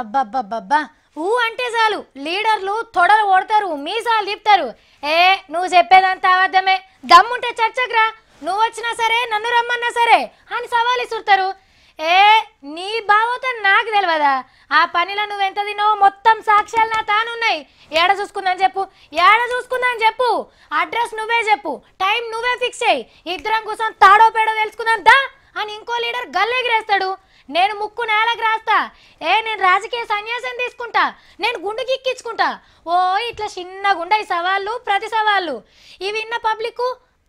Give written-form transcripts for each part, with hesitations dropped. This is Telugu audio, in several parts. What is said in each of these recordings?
అబ్బబ్బబ్బబ్బా ఊ అంటే చాలు లీడర్లు తొడలు ఓడతారు, మీసాలు తిప్పుతారు. నువ్వు చెప్పేదంతా అబద్ధమే, దమ్ముంటే చర్చకు రా, నువ్వు వచ్చినా సరే నన్ను రమ్మన్నా సరే అని సవాల్ ఇస్తుంటారు. నీ బావతో నాకు తెలియదా? ఆ పనిలో నువ్వెంత తిన్నావో మొత్తం సాక్ష్యాలు నా తానున్నాయి. ఏడ చూసుకుందని చెప్పు, అడ్రస్ నువ్వే చెప్పు, టైం నువ్వే ఫిక్స్ చేయి, ఇద్దరం కోసం తాడో పేడో తెలుసుకుందాం దా అని ఇంకో లీడర్ గల్లెగిరేస్తాడు. నేను ముక్కు నేలకు రాస్తా, నేను రాజకీయ సన్యాసం తీసుకుంటా, నేను గుండు కిక్కించుకుంటా. ఇట్లా చిన్నగుండా ఈ సవాళ్ళు ప్రతి సవాళ్ళు. ఇవి విన్న పబ్లిక్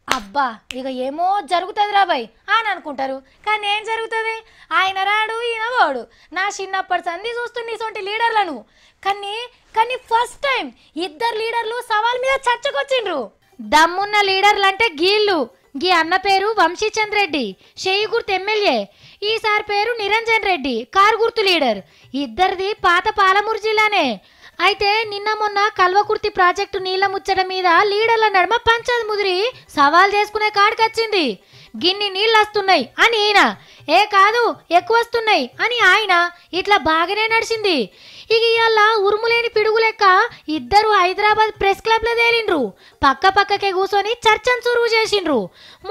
అబ్బా ఇక ఏమో జరుగుతుంది రాబాయ్ అని అనుకుంటారు. కానీ ఏం జరుగుతుంది? ఆయన రాడు, ఈయన వాడు. నా చిన్నప్పటి సంధి చూస్తుంది ఇటువంటి లీడర్లను. కానీ ఫస్ట్ టైం ఇద్దరు లీడర్లు సవాల్ మీద చర్చకొచ్చిండ్రు. దమ్మున్న లీడర్లు అంటే గీళ్ళు. గీ అన్న పేరు వంశీచంద్ రెడ్డి, షేయి గుర్తు ఎమ్మెల్యే. ఈసారి పేరు నిరంజన్ రెడ్డి, కారు గుర్తు లీడర్. ఇద్దరిది పాత పాలమూరు జిల్లానే. అయితే నిన్న మొన్న కల్వకుర్తి ప్రాజెక్టు నీళ్ల ముచ్చట మీద లీడర్ల నడుమ పంచాయతీ ముదిరి సవాల్ చేసుకునే కాడికొచ్చింది. గిన్ని నీళ్ళు వస్తున్నాయి అని ఈయన, కాదు ఎక్కువ వస్తున్నాయి అని ఆయన. ఇట్లా బాగానే నడిచింది. ఇక ఇవాళ ఉరుములేని పిడుగు లెక్క ఇద్దరు హైదరాబాద్ ప్రెస్ క్లబ్ లో తేలిండ్రు. పక్కకే కూర్చొని చర్చను చురువు చేసిండ్రు.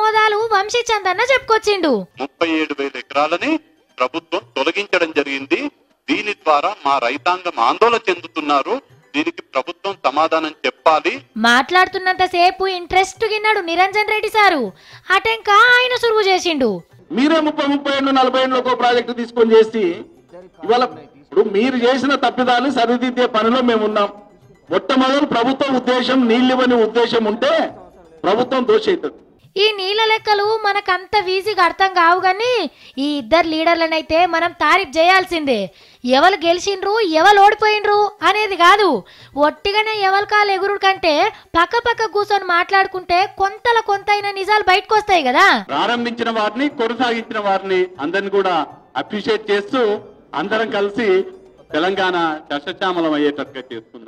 మొదలు వంశీచంద్ అన్న చెప్పుకొచ్చిండు. 37,000 ఎకరాలని ప్రభుత్వం తొలగించడం జరిగింది. దీని ద్వారా మా రైతాంగం ఆందోళన చెందుతున్నారు. దీనికి ప్రభుత్వం సమాధానం చెప్పాలి. మాట్లాడుతున్నంత సేపు ఇంట్రెస్ట్ గిన్నాడు నిరంజన్ రెడ్డి సారు. అటెంకా ఆయన సురువు చేసిండు. మీరే 30 40 ఏళ్ళు ఒక ప్రాజెక్టు తీసుకొని చేసి ఇవాళ ఇప్పుడు మీరు చేసిన తప్పిదాన్ని సరిదిద్దే పనిలో మేము ఉన్నాం. మొట్టమొదటి ప్రభుత్వ ఉద్దేశం నీళ్ళివ్వని ఉద్దేశం ఉంటే ప్రభుత్వం దోషైతుంది. ఈ నీళ్ళ లెక్కలు మనకంత ఈజీగా అర్థం కావు, కానీ ఈ ఇద్దరు లీడర్లనైతే మనం తారీఫ్ చేయాల్సిందే. ఎవరు గెలిచిండ్రు ఎవరు ఓడిపోయిండ్రు అనేది కాదు, ఒట్టిగానే ఎవరి కాలు ఎగురుడు కంటే పక్క కూర్చొని మాట్లాడుకుంటే కొంతైనా నిజాలు బయటకు వస్తాయి కదా. ప్రారంభించిన వారిని కొనసాగించిన వారిని అందరిని కూడా అప్రిషియేట్ చేస్తూ అందరం కలిసి తెలంగాణ చర్చచామలం అయ్యేటట్టుగా చేస్తున్నాం.